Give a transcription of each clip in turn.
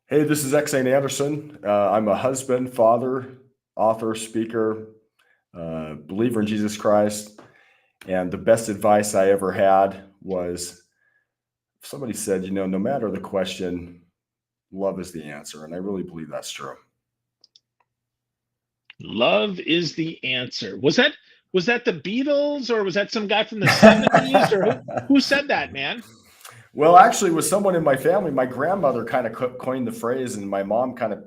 Hey, this is EksAyn Anderson. I'm a husband, father, author, speaker, believer in Jesus Christ. And the best advice I ever had was somebody said, no matter the question, love is the answer. And I really believe that's true. Love is the answer. Was that the Beatles or was that some guy from the 70s or who said that, man? Well, actually, with someone in my family, my grandmother kind of coined the phrase, and my mom kind of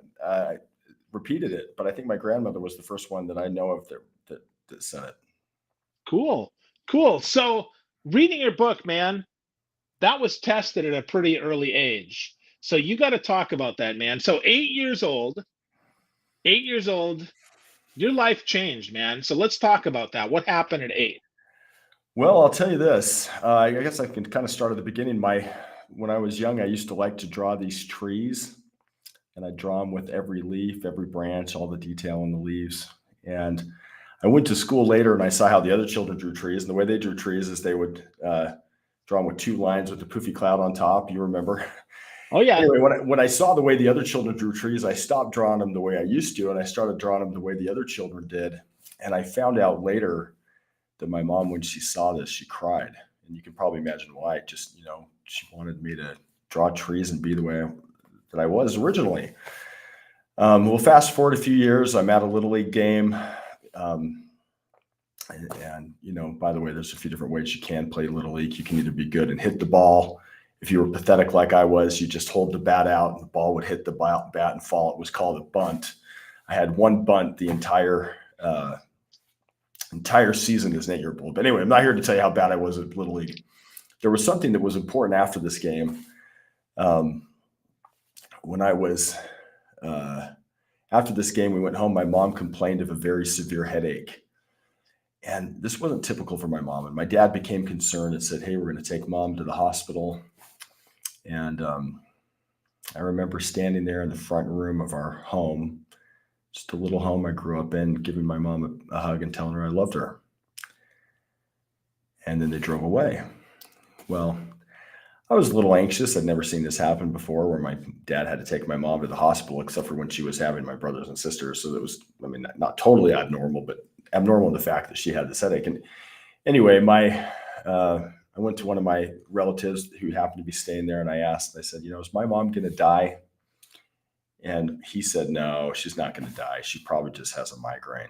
repeated it. But I think my grandmother was the first one that I know of that said it. Cool. Cool. So, reading your book, man, that was tested at a pretty early age. So, you got to talk about that, man. So, 8 years old, 8 years old, your life changed, man. So, let's talk about that. What happened at 8? Well, I'll tell you this. I guess I can kind of start at the beginning. When I was young, I used to like to draw these trees, and I draw them with every leaf, every branch, all the detail in the leaves. And I went to school later, and I saw how the other children drew trees. And the way they drew trees is they would draw them with two lines with the poofy cloud on top. You remember? Oh, yeah. Anyway, when I saw the way the other children drew trees, I stopped drawing them the way I used to, and I started drawing them the way the other children did. And I found out later that my mom, when she saw this, she cried. And you can probably imagine why. Just, she wanted me to draw trees and be the way that I was originally. Well, fast forward a few years, I'm at a Little League game. By the way, there's a few different ways you can play Little League. You can either be good and hit the ball. If you were pathetic like I was, you just hold the bat out and the ball would hit the bat and fall. It was called a bunt. I had one bunt the entire season as an 8-year-old. But anyway, I'm not here to tell you how bad I was at Little League. There was something that was important after this game. When I was after this game, we went home. My mom complained of a very severe headache. And this wasn't typical for my mom. And my dad became concerned and said, "Hey, we're going to take mom to the hospital." And I remember standing there in the front room of our home, just a little home I grew up in, giving my mom a hug and telling her I loved her. And then they drove away. Well, I was a little anxious. I'd never seen this happen before, where my dad had to take my mom to the hospital, except for when she was having my brothers and sisters. So that was, not totally abnormal, but abnormal in the fact that she had this headache. And anyway, I went to one of my relatives who happened to be staying there, and I said, "Is my mom going to die?" And he said, "No, she's not going to die. She probably just has a migraine."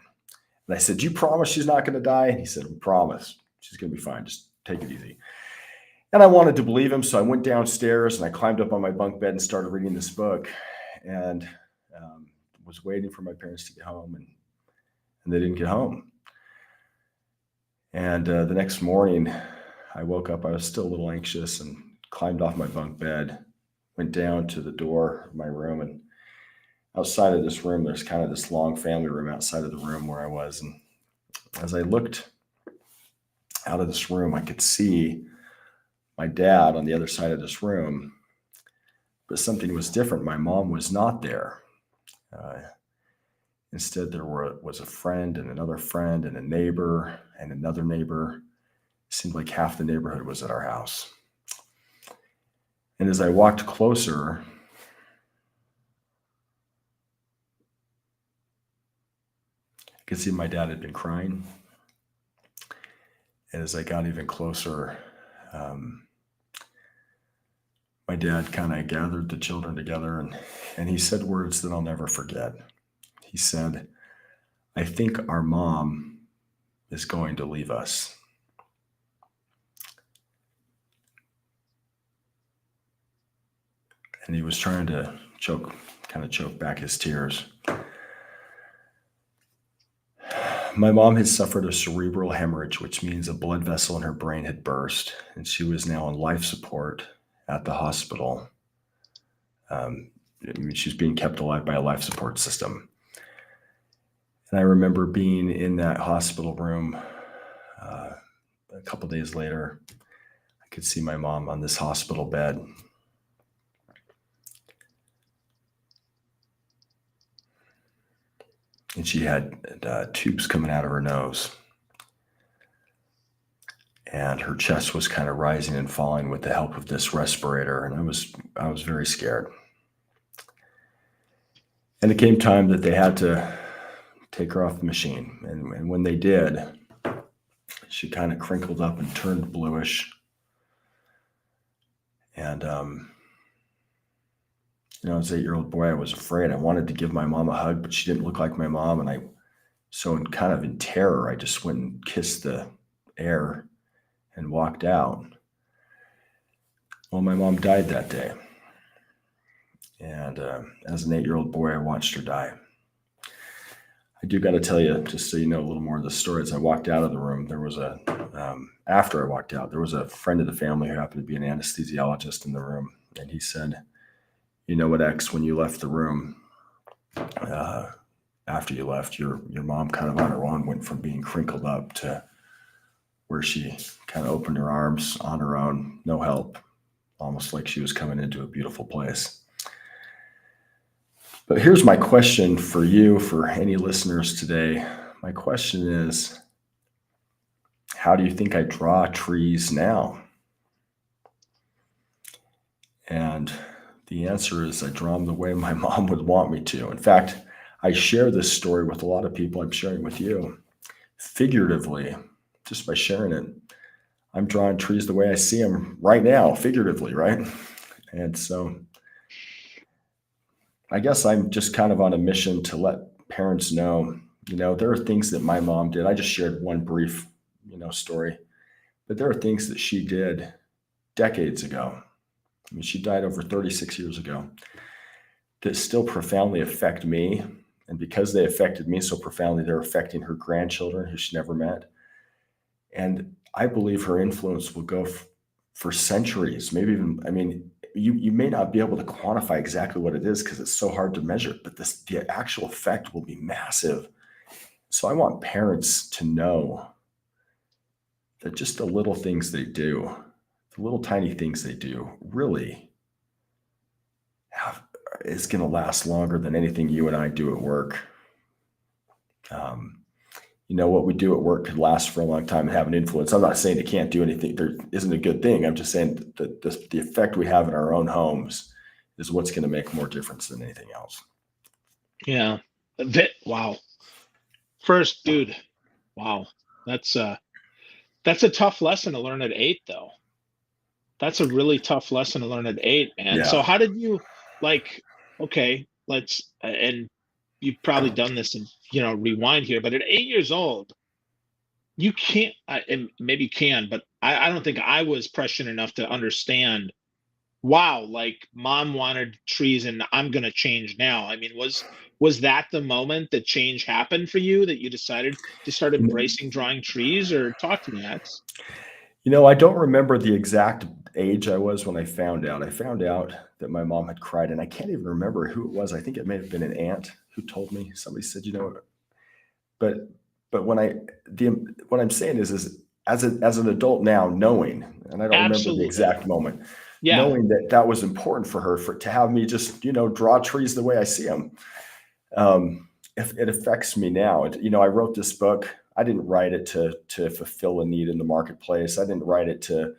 And I said, "You promise she's not going to die?" And he said, "We promise. She's going to be fine. Just take it easy." And I wanted to believe him, so I went downstairs and I climbed up on my bunk bed and started reading this book, and was waiting for my parents to get home, and they didn't get home. And the next morning, I woke up. I was still a little anxious and climbed off my bunk bed, went down to the door of my room, and outside of this room, there's kind of this long family room outside of the room where I was. And as I looked out of this room, I could see my dad on the other side of this room, but something was different. My mom was not there. Instead, there was a friend and another friend and a neighbor and another neighbor. It seemed like half the neighborhood was at our house. And as I walked closer, I could see my dad had been crying. And as I got even closer, my dad kind of gathered the children together, and he said words that I'll never forget. He said, "I think our mom is going to leave us." And he was trying to choke back his tears. My mom had suffered a cerebral hemorrhage, which means a blood vessel in her brain had burst, and she was now on life support at the hospital. She's being kept alive by a life support system. And I remember being in that hospital room a couple days later. I could see my mom on this hospital bed. And she had tubes coming out of her nose. And her chest was kind of rising and falling with the help of this respirator. And I was very scared. And it came time that they had to take her off the machine. And when they did, she kind of crinkled up and turned bluish. And, as an 8-year-old boy, I was afraid. I wanted to give my mom a hug, but she didn't look like my mom. And so in terror, I just went and kissed the air and walked out. Well, my mom died that day. And as an 8-year-old boy, I watched her die. I do got to tell you, just so you know a little more of the story, as I walked out of the room, there was after I walked out, there was a friend of the family who happened to be an anesthesiologist in the room. And he said, "You know what, X, when you left the room, after you left, your mom kind of on her own went from being crinkled up to where she kind of opened her arms on her own, no help, almost like she was coming into a beautiful place." But here's my question for you, for any listeners today. My question is, how do you think I draw trees now? And the answer is I draw them the way my mom would want me to. In fact, I share this story with a lot of people. I'm sharing with you figuratively, just by sharing it. I'm drawing trees the way I see them right now, figuratively, right? And so I guess I'm just kind of on a mission to let parents know, there are things that my mom did. I just shared one brief, story, but there are things that she did decades ago. I mean, she died over 36 years ago that still profoundly affect me. And because they affected me so profoundly, they're affecting her grandchildren who she never met. And I believe her influence will go for centuries, maybe even, you may not be able to quantify exactly what it is because it's so hard to measure, but the actual effect will be massive. So I want parents to know that just the little things they do, the little tiny things they do, really is going to last longer than anything you and I do at work. What we do at work could last for a long time and have an influence. I'm not saying it can't do anything. There isn't a good thing. I'm just saying that the effect we have in our own homes is what's going to make more difference than anything else. Yeah. Wow. First, dude. Wow. That's a tough lesson to learn at 8, though. That's a really tough lesson to learn at 8, man. Yeah. So how did you okay, and you've probably done this and, rewind here, but at 8 years old, you can't, and maybe you can, but I don't think I was prescient enough to understand, wow, like mom wanted trees and I'm going to change now. I mean, was that the moment that change happened for you, that you decided to start embracing drawing trees? Or talk to me, X. I don't remember the exact age I was when I found out. I found out that my mom had cried, and I can't even remember who it was. I think it may have been an aunt who told me. Somebody said, but what I'm saying is as an adult now, knowing, and I don't remember the Absolutely. exact moment, Yeah. knowing that was important for her, to have me just, draw trees the way I see them. If it affects me now, I wrote this book. I didn't write it to fulfill a need in the marketplace. I didn't write it to,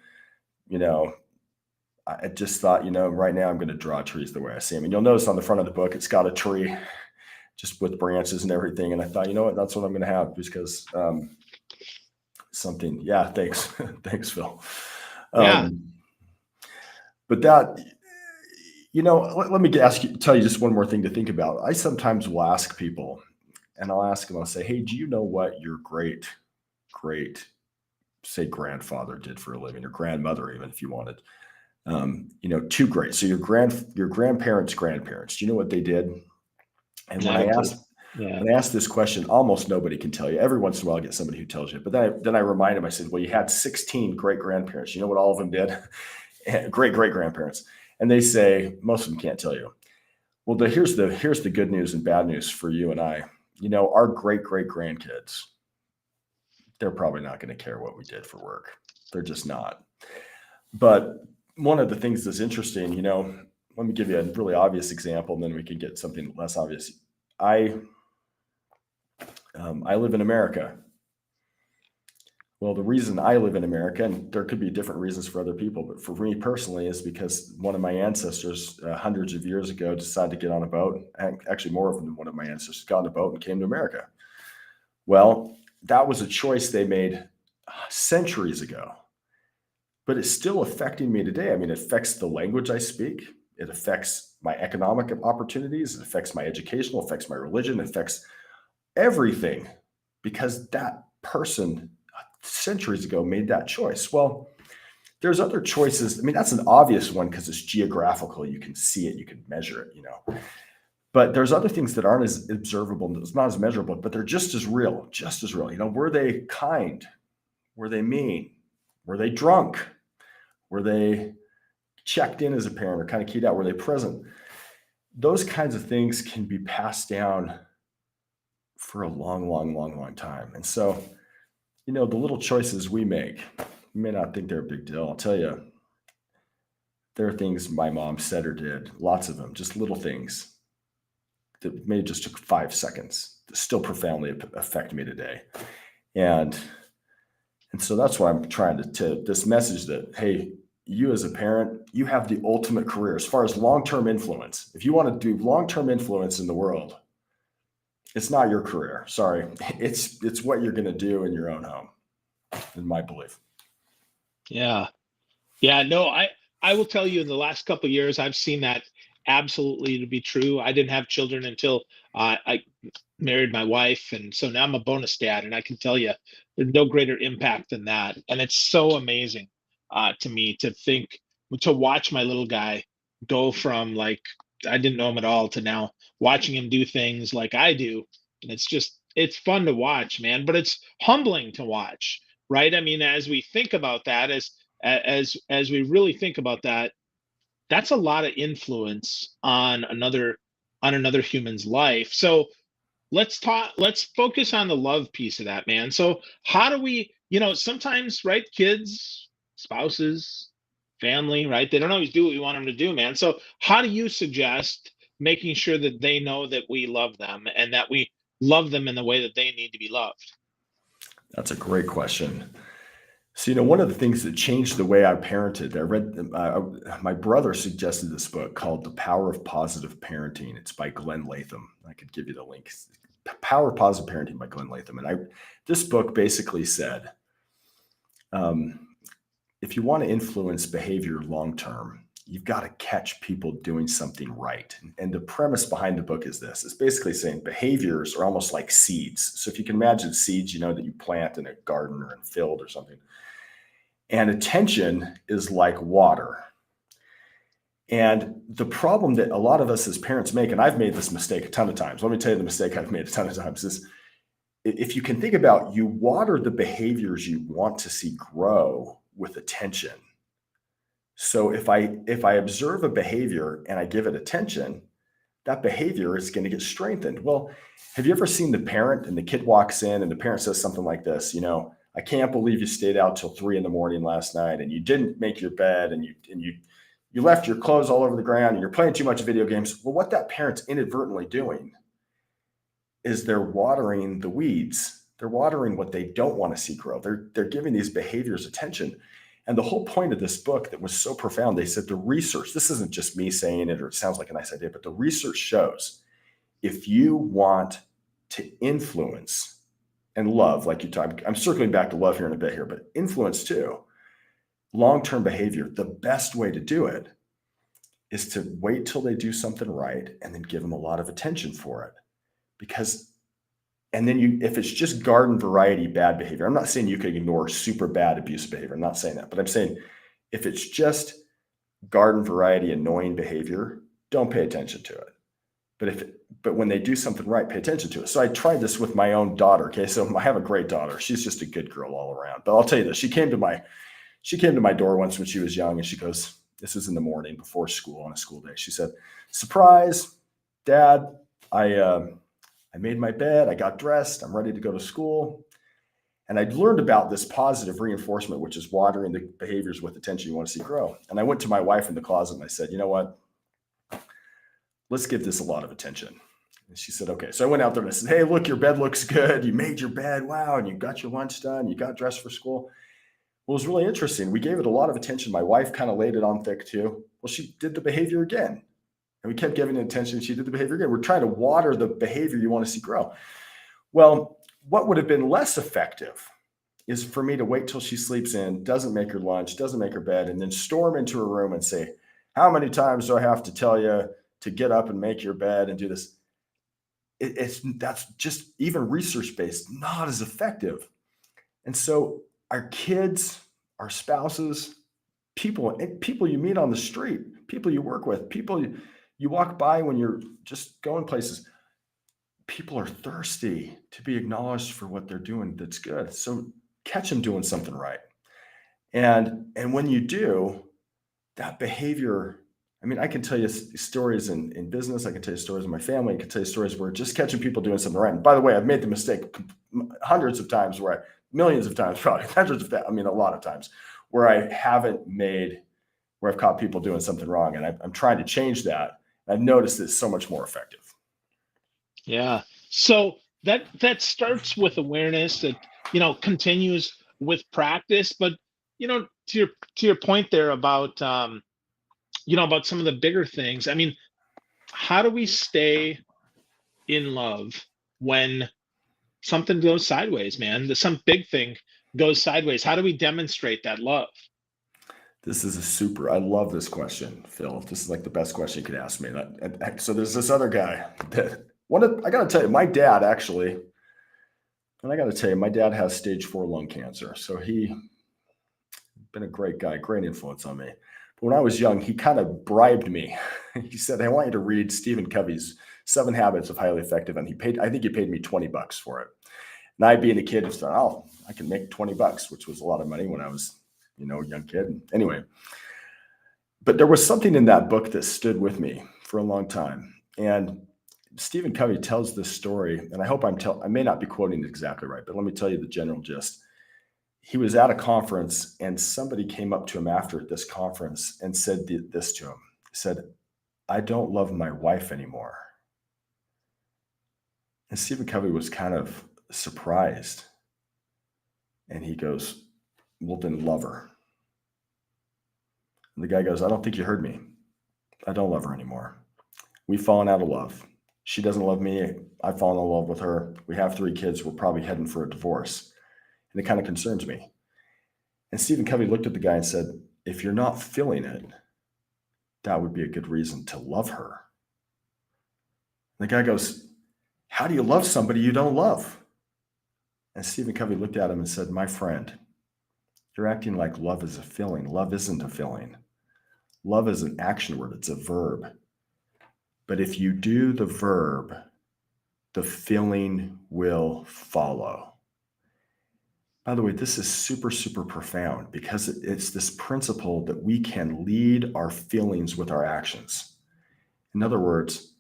I just thought, right now I'm going to draw trees the way I see them. And you'll notice on the front of the book, it's got a tree just with branches and everything. And I thought, that's what I'm going to have, because yeah, thanks. Thanks, Phil. Yeah. But that, let me tell you just one more thing to think about. I sometimes will ask people, and I'll say, hey, do you know what your great, say, grandfather did for a living, or grandmother, even if you wanted, two great. So your grandparents' grandparents, do you know what they did? And when I ask this question, almost nobody can tell you. Every once in a while, I get somebody who tells you. But then I remind them, I said, well, you had 16 great grandparents. You know what all of them did? Great grandparents. And they say, most of them can't tell you. Well, here's the good news and bad news for you and I. Our great grandkids, they're probably not going to care what we did for work. They're just not. But one of the things that's interesting, let me give you a really obvious example, and then we can get something less obvious. I live in America. Well, the reason I live in America, and there could be different reasons for other people, but for me personally, is because one of my ancestors, hundreds of years ago, decided to get on a boat. Actually, more than one of my ancestors got on a boat and came to America. Well, that was a choice they made centuries ago, but it's still affecting me today. I mean, it affects the language I speak. It affects my economic opportunities. It affects my educational, affects my religion, it affects everything because that person centuries ago made that choice. Well, there's other choices. I mean, that's an obvious one because it's geographical. You can see it, you can measure it, But there's other things that aren't as observable, it's not as measurable, but they're just as real, just as real. Were they kind? Were they mean? Were they drunk? Were they checked in as a parent or kind of keyed out? Were they present? Those kinds of things can be passed down for a long, long, long, long time. And so, the little choices we make, you may not think they're a big deal. I'll tell you, there are things my mom said or did, lots of them, just little things that maybe just took 5 seconds that still profoundly affect me today. And so that's why I'm trying to this message that, hey, you as a parent, you have the ultimate career as far as long-term influence. If you want to do long-term influence in the world, it's not your career. Sorry. It's what you're going to do in your own home, in my belief. Yeah. Yeah, no, I will tell you in the last couple of years, I've seen that absolutely to be true. I didn't have children until I married my wife, and so now I'm a bonus dad, and I can tell you there's no greater impact than that. And it's so amazing to me to watch my little guy go from like I didn't know him at all to now watching him do things like I do. And it's fun to watch, man, but it's humbling to watch, right? I mean, as we think about that, as we really think about that, that's a lot of influence on another human's life. So let's focus on the love piece of that, man. So how do we, sometimes, right, kids, spouses, family, right, they don't always do what we want them to do, man. So how do you suggest making sure that they know that we love them and that we love them in the way that they need to be loved? That's a great question. So, one of the things that changed the way I parented, I read, my brother suggested this book called The Power of Positive Parenting. It's by Glenn Latham. I could give you the link. Power of Positive Parenting by Glenn Latham. And this book basically said, if you want to influence behavior long-term, you've got to catch people doing something right. And the premise behind the book is this. It's basically saying behaviors are almost like seeds. So if you can imagine seeds, that you plant in a garden or in a field or something. And attention is like water. And the problem that a lot of us as parents make, and I've made this mistake a ton of times. Let me tell you the mistake I've made a ton of times is if you can think about, you water the behaviors you want to see grow with attention. So if I observe a behavior and I give it attention, that behavior is going to get strengthened. Well, have you ever seen the parent and the kid walks in and the parent says something like this, I can't believe you stayed out till 3 a.m. last night and you didn't make your bed and you left your clothes all over the ground and you're playing too much video games. Well, what that parent's inadvertently doing is they're watering the weeds. They're watering what they don't want to see grow. They're giving these behaviors attention. And the whole point of this book that was so profound, they said the research, this isn't just me saying it or it sounds like a nice idea, but the research shows if you want to influence and love, like you talked, I'm circling back to love here in a bit here, but influence too, long-term behavior, the best way to do it is to wait till they do something right and then give them a lot of attention for it. And then if it's just garden variety bad behavior, I'm not saying you can ignore super bad abusive behavior. I'm not saying that, but I'm saying if it's just garden variety annoying behavior, don't pay attention to it. But when they do something right, pay attention to it. So I tried this with my own daughter. Okay. So I have a great daughter. She's just a good girl all around, but I'll tell you this, she came to my door once when she was young and she goes, this was in the morning before school on a school day. She said, surprise, Dad, I made my bed. I got dressed. I'm ready to go to school. And I'd learned about this positive reinforcement, which is watering the behaviors with attention you want to see grow. And I went to my wife in the closet and I said, you know what? Let's give this a lot of attention. And she said, okay. So I went out there and I said, hey, look, your bed looks good. You made your bed. Wow. And you got your lunch done. You got dressed for school. Well, it was really interesting. We gave it a lot of attention. My wife kind of laid it on thick too. Well, she did the behavior again. And we kept giving it attention. She did the behavior again. We're trying to water the behavior you want to see grow. Well, what would have been less effective is for me to wait till she sleeps in, doesn't make her lunch, doesn't make her bed, and then storm into her room and say, how many times do I have to tell you to get up and make your bed and do this? That's just, even research-based, not as effective. And so our kids, our spouses, people you meet on the street, people you work with, people you walk by when you're just going places, people are thirsty to be acknowledged for what they're doing that's good. So catch them doing something right. And when you do, that behavior, I mean, I can tell you stories in business. I can tell you stories in my family. I can tell you stories where just catching people doing something right. And by the way, I've made the mistake hundreds of times, millions of times, probably hundreds of that. I mean, a lot of times where I've caught people doing something wrong. And I'm trying to change that. I've noticed it's so much more effective. Yeah. So that starts with awareness, that continues with practice. But to your point there about about some of the bigger things. I mean, how do we stay in love when something goes sideways, man? Some big thing goes sideways. How do we demonstrate that love? I love this question, Phil. This is like the best question you could ask me. So there's this other guy that I got to tell you, my dad has stage 4 lung cancer. So he been a great guy, great influence on me. But when I was young, he kind of bribed me. He said, I want you to read Stephen Covey's 7 Habits of Highly Effective. And I think he paid me $20 for it. And I, being a kid, just thought, oh, I can make $20, which was a lot of money when I was, a young kid. Anyway, but there was something in that book that stood with me for a long time. And Stephen Covey tells this story, and I hope I may not be quoting it exactly right, but let me tell you the general gist. He was at a conference and somebody came up to him after this conference and said this to him. He said, I don't love my wife anymore. And Stephen Covey was kind of surprised. And he goes, well, then love her. And the guy goes, I don't think you heard me. I don't love her anymore. We've fallen out of love. She doesn't love me. I've fallen in love with her. We have 3 kids. We're probably heading for a divorce. And it kind of concerns me. And Stephen Covey looked at the guy and said, if you're not feeling it, that would be a good reason to love her. And the guy goes, how do you love somebody you don't love? And Stephen Covey looked at him and said, my friend, you're acting like love is a feeling. Love isn't a feeling. Love is an action word. It's a verb. But if you do the verb, the feeling will follow. By the way, this is super, super profound because it's this principle that we can lead our feelings with our actions. In other words,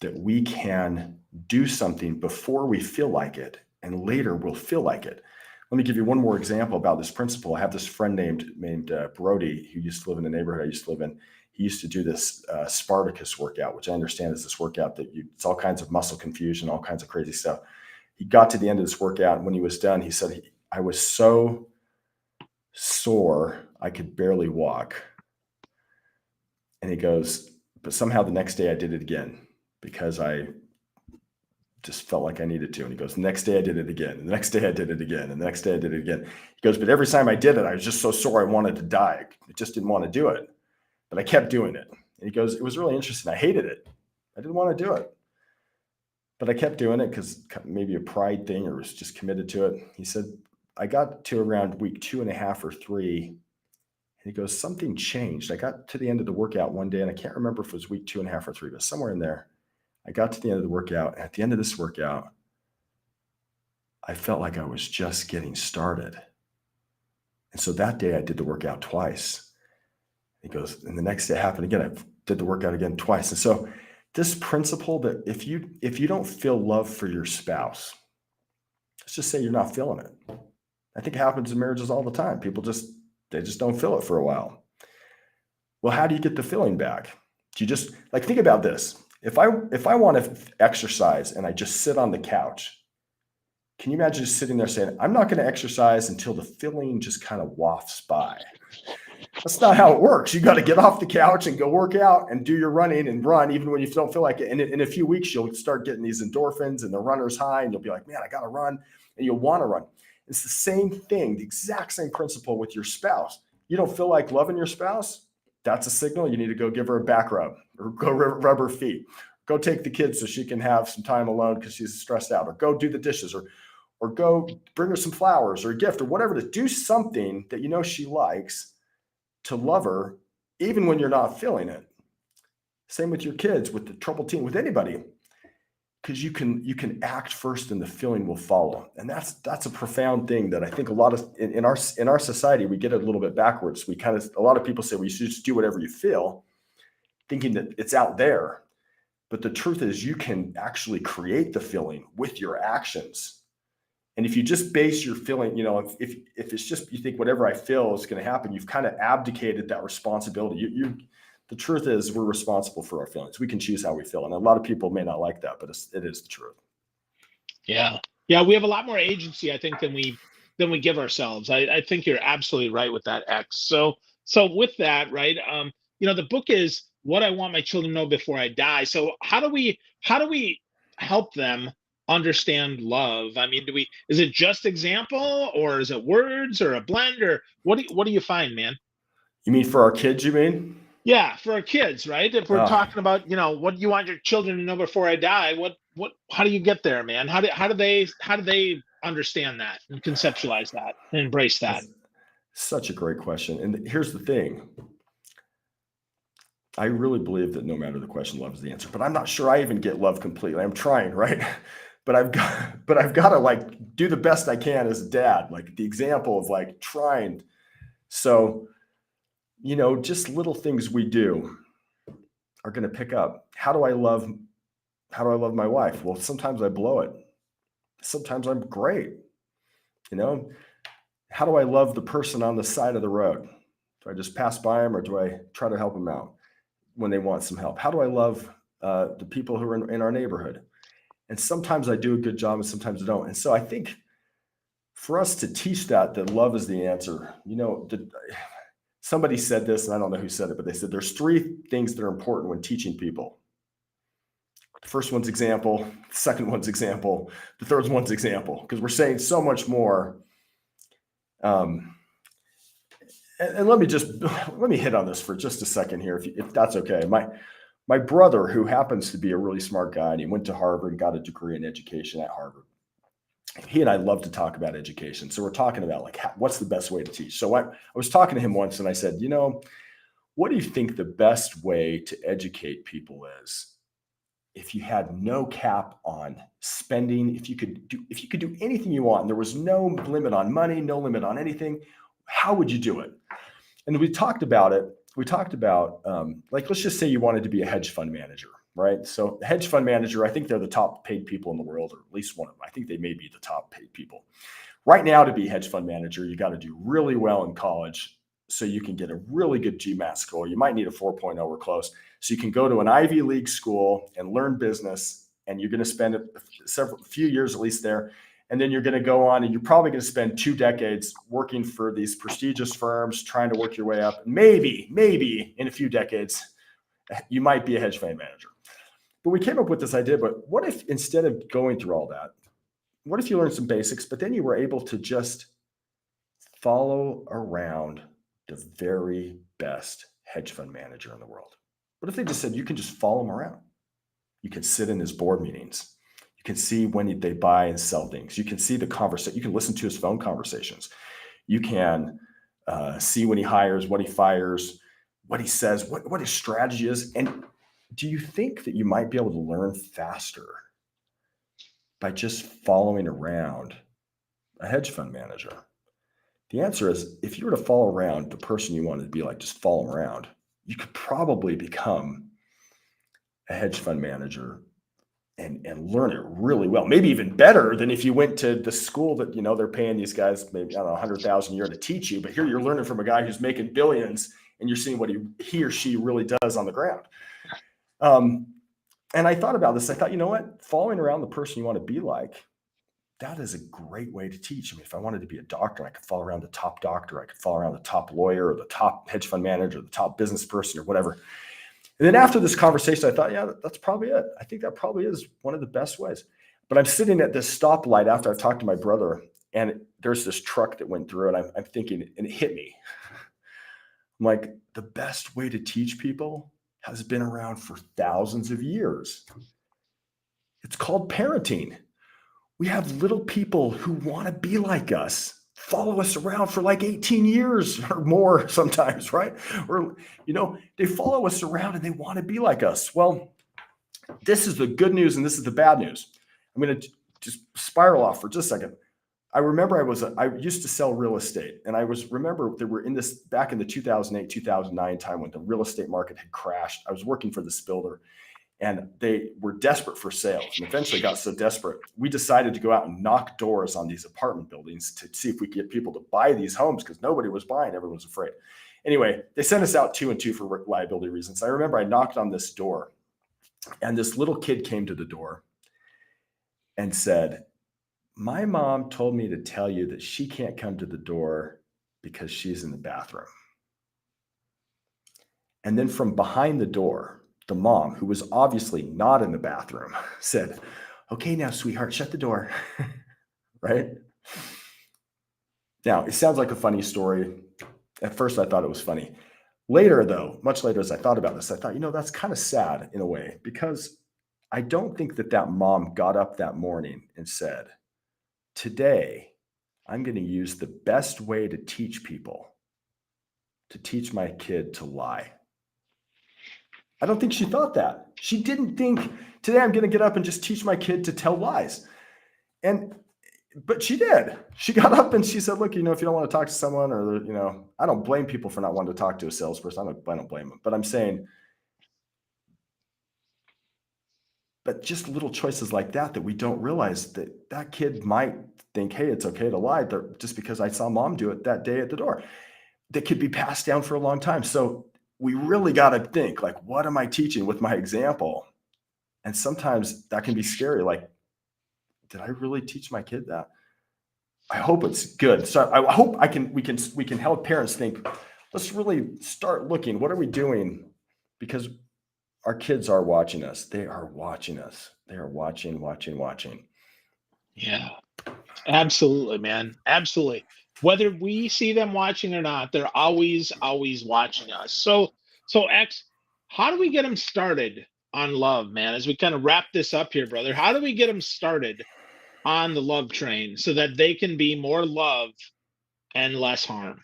that we can do something before we feel like it, and later we'll feel like it. Let me give you one more example about this principle. I have this friend named Brody, who used to live in the neighborhood I used to live in. He used to do this Spartacus workout, which I understand is this workout that it's all kinds of muscle confusion, all kinds of crazy stuff. He got to the end of this workout, and when he was done, he said, I was so sore, I could barely walk. And he goes, but somehow the next day I did it again because I just felt like I needed to. And he goes, the next day I did it again. And the next day I did it again. And the next day I did it again. He goes, but every time I did it, I was just so sore I wanted to die. I just didn't want to do it. But I kept doing it. And he goes, it was really interesting. I hated it. I didn't want to do it. But I kept doing it because maybe a pride thing or was just committed to it. He said, I got to around week 2.5 or 3. And he goes, something changed. I got to the end of the workout one day, and I can't remember if it was week 2.5 or 3, but somewhere in there. I got to the end of the workout. And at the end of this workout, I felt like I was just getting started. And so that day I did the workout twice. He goes, and the next day it happened again. I did the workout again twice. And so this principle that if you don't feel love for your spouse, let's just say you're not feeling it. I think it happens in marriages all the time. People just don't feel it for a while. Well, how do you get the feeling back? Do you just think about this? If I want to exercise and I just sit on the couch, can you imagine just sitting there saying, I'm not going to exercise until the feeling just kind of wafts by? That's not how it works. You got to get off the couch and go work out and do your running and run, even when you don't feel like it. And in a few weeks, you'll start getting these endorphins and the runner's high, and you'll be like, man, I got to run. And you'll want to run. It's the same thing, the exact same principle with your spouse. You don't feel like loving your spouse? That's a signal. You need to go give her a back rub or go rub her feet. Go take the kids so she can have some time alone because she's stressed out, or go do the dishes, or go bring her some flowers or a gift or whatever, to do something that you know she likes, to love her, even when you're not feeling it. Same with your kids, with the troubled teen, with anybody, because you can act first and the feeling will follow. And that's a profound thing that I think a lot of in our society, we get a little bit backwards. A lot of people say, well, you should just do whatever you feel, thinking that it's out there. But the truth is, you can actually create the feeling with your actions. And if you just base your feeling, if it's just, you think whatever I feel is going to happen, you've kind of abdicated that responsibility. The truth is, we're responsible for our feelings. We can choose how we feel. And a lot of people may not like that, but it is the truth. Yeah. Yeah. We have a lot more agency, I think, than we give ourselves. I think you're absolutely right with that, X. So with that, right. The book is What I Want My Children to Know Before I Die. So how do we help them understand love? I mean, is it just example, or is it words, or a blend, or what do you find, man? You mean for our kids, you mean? Yeah, for our kids, right? If we're talking about, what do you want your children to know before I die? How do you get there, man? How do they understand that and conceptualize that and embrace that? Such a great question. And here's the thing. I really believe that no matter the question, love is the answer, but I'm not sure I even get love completely. I'm trying, right? But I've got to like do the best I can as a dad, like the example of like trying. So, just little things we do are going to pick up. How do I love my wife? Well, sometimes I blow it. Sometimes I'm great. How do I love the person on the side of the road? Do I just pass by them, or do I try to help them out when they want some help? How do I love the people who are in our neighborhood? And sometimes I do a good job and sometimes I don't. And so I think for us to teach that love is the answer, somebody said this, and I don't know who said it, but they said there's 3 things that are important when teaching people. The first one's example, the second one's example, the third one's example, because we're saying so much more. And let me hit on this for just a second here, if that's okay. My brother, who happens to be a really smart guy, and he went to Harvard and got a degree in education at Harvard. He and I love to talk about education. So we're talking about like, what's the best way to teach? So I was talking to him once and I said, what do you think the best way to educate people is? If you had no cap on spending, if you could do anything you want, and there was no limit on money, no limit on anything, how would you do it? And we talked about it. We talked about, like, let's just say you wanted to be a hedge fund manager, right? So a hedge fund manager, I think they're the top paid people in the world, or at least one of them. I think they may be the top paid people. Right now, to be a hedge fund manager, you got to do really well in college so you can get a really good GMAT score. You might need a 4.0 or close. So you can go to an Ivy League school and learn business, and you're going to spend a few years at least there. And then you're going to go on, and you're probably going to spend 2 decades working for these prestigious firms, trying to work your way up. And maybe in a few decades, you might be a hedge fund manager. But we came up with this idea, but what if instead of going through all that, what if you learned some basics, but then you were able to just follow around the very best hedge fund manager in the world? What if they just said, you can just follow him around? You can sit in his board meetings. You can see when they buy and sell things. You can see the conversation. You can listen to his phone conversations. You can see when he hires, what he fires, what he says, what his strategy is. And do you think that you might be able to learn faster by just following around a hedge fund manager? The answer is, if you were to follow around the person you wanted to be like, just follow them around, you could probably become a hedge fund manager and learn it really well. Maybe even better than if you went to the school that, they're paying these guys maybe, I don't know, $100,000 a year to teach you. But here you're learning from a guy who's making billions, and you're seeing what he or she really does on the ground. And I thought about this. I thought, you know what? Following around the person you want to be like, that is a great way to teach. I mean, if I wanted to be a doctor, I could follow around the top doctor. I could follow around the top lawyer or the top hedge fund manager, or the top business person or whatever. And then after this conversation, I thought, yeah, that's probably it. I think that probably is one of the best ways. But I'm sitting at this stoplight after I've talked to my brother, and there's this truck that went through, and I'm thinking, and it hit me. I'm like, the best way to teach people has been around for thousands of years. It's called parenting. We have little people who want to be like us, follow us around for like 18 years or more sometimes, right? Or, they follow us around and they want to be like us. Well, this is the good news and this is the bad news. I'm going to just spiral off for just a second. I remember I used to sell real estate, and remember that we're in this back in the 2008, 2009 time when the real estate market had crashed. I was working for this builder, and they were desperate for sales, and eventually got so desperate, we decided to go out and knock doors on these apartment buildings to see if we could get people to buy these homes, because nobody was buying. Everyone was afraid. Anyway, they sent us out 2 and 2 for liability reasons. I remember I knocked on this door, and this little kid came to the door and said, "My mom told me to tell you that she can't come to the door because she's in the bathroom." And then from behind the door, the mom, who was obviously not in the bathroom, said, "Okay, now, sweetheart, shut the door." Right? Now, it sounds like a funny story. At first, I thought it was funny. Later, though, much later, as I thought about this, I thought, that's kind of sad in a way, because I don't think that mom got up that morning and said, "Today, I'm going to use the best way to teach people, to teach my kid to lie." I don't think she thought that. She didn't think, today I'm going to get up and just teach my kid to tell lies. But she did. She got up and she said, "Look, if you don't want to talk to someone, or, I don't blame people for not wanting to talk to a salesperson. I don't blame them. But I'm saying, but just little choices like that we don't realize that kid might think, hey, it's okay to lie just because I saw mom do it that day at the door. That could be passed down for a long time. So we really got to think, like, what am I teaching with my example? And sometimes that can be scary. Like, did I really teach my kid that? I hope it's good. So I hope we can help parents think, let's really start looking, what are we doing? Because our kids are watching us. They are watching us. They are watching. Yeah, absolutely, man. Absolutely. Whether we see them watching or not, they're always, always watching us. So X, how do we get them started on love, man? As we kind of wrap this up here, brother, how do we get them started on the love train so that they can be more love and less harm?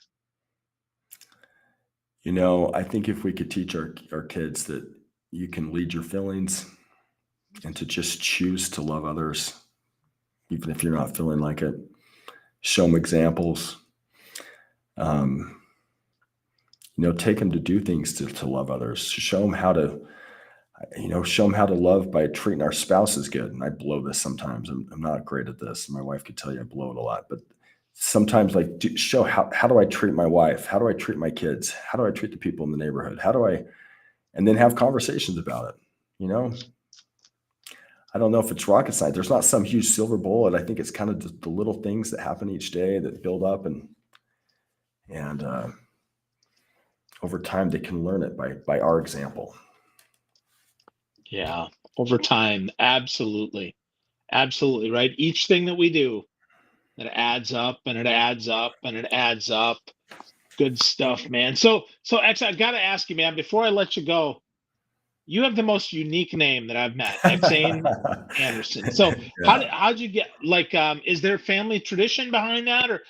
I think if we could teach our kids that you can lead your feelings and to just choose to love others, even if you're not feeling like it, show them examples, take them to do things to love others, show them how to, love by treating our spouses good. And I blow this sometimes. I'm not great at this. My wife could tell you I blow it a lot, but sometimes, like, show how do I treat my wife? How do I treat my kids? How do I treat the people in the neighborhood? And then have conversations about it. I don't know if it's rocket science. There's not some huge silver bullet. I think it's kind of the little things that happen each day that build up, and over time they can learn it by our example. Yeah, over time, absolutely. Absolutely, right? Each thing that we do, it adds up and it adds up and it adds up. Good stuff, man. So X, I gotta ask you, man, before I let you go, you have the most unique name that I've met, EksAyn Anderson. So Yeah. how'd you get, like, is there family tradition behind that, or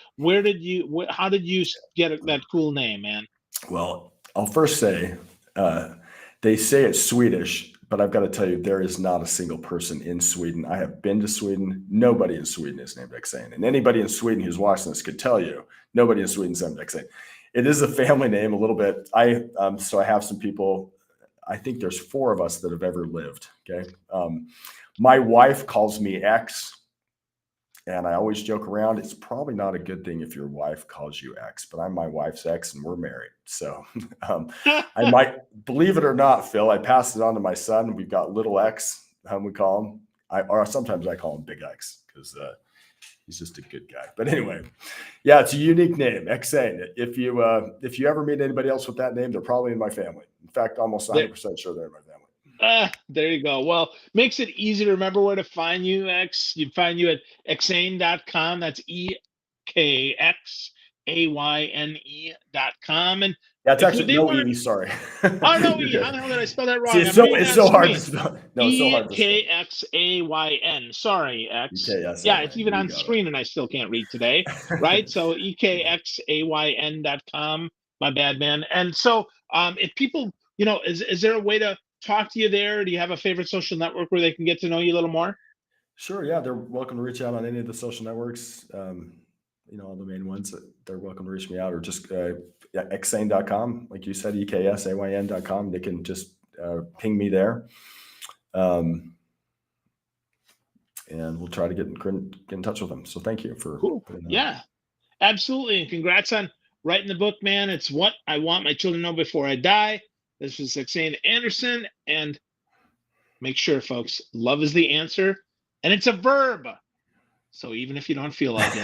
how did you get that cool name, man? Well, I'll first say, they say it's Swedish, but I've got to tell you, there is not a single person in Sweden. I have been to Sweden. Nobody in Sweden is named EksAyn. And anybody in Sweden who's watching this could tell you, nobody in Sweden is named EksAyn. It is a family name a little bit. So I have some people, I think there's 4 of us that have ever lived. Okay. My wife calls me X. And I always joke around, it's probably not a good thing if your wife calls you X, but I'm my wife's ex and we're married. So I might, believe it or not, Phil, I passed it on to my son. We've got little X, we call him. Or sometimes I call him Big X because he's just a good guy. But anyway, yeah, it's a unique name, EksAyn. If you ever meet anybody else with that name, they're probably in my family. In fact, almost 100% sure they're in my family. There you go. Well, makes it easy to remember where to find you, X. You'd find you at EksAyn.com. That's EksAyne.com. And Yeah, it's if actually they no want E, to, sorry. oh no, You're E, how good. the hell did I spell that wrong? See, I'm reading it's on so hard to screen. spell. No, it's so hard to spell. EksAyn. Sorry, X. EKSAYN. Yeah, it's even You on got screen and I still can't read today, right? So EksAyn.com. My bad, man. And so if people, is there a way to talk to you there? Do you have a favorite social network where they can get to know you a little more? Sure. Yeah, they're welcome to reach out on any of the social networks. All the main ones. They're welcome to reach me out, or just EksAyn.com, like you said, EksAyn.com. They can just ping me there, and we'll try to get in touch with them. So thank you for Cool. putting that. Yeah, absolutely. And congrats on writing the book, man. It's what I want my children to know before I die. This was EksAyn Anderson. And make sure, folks, love is the answer. And it's a verb. So even if you don't feel like it,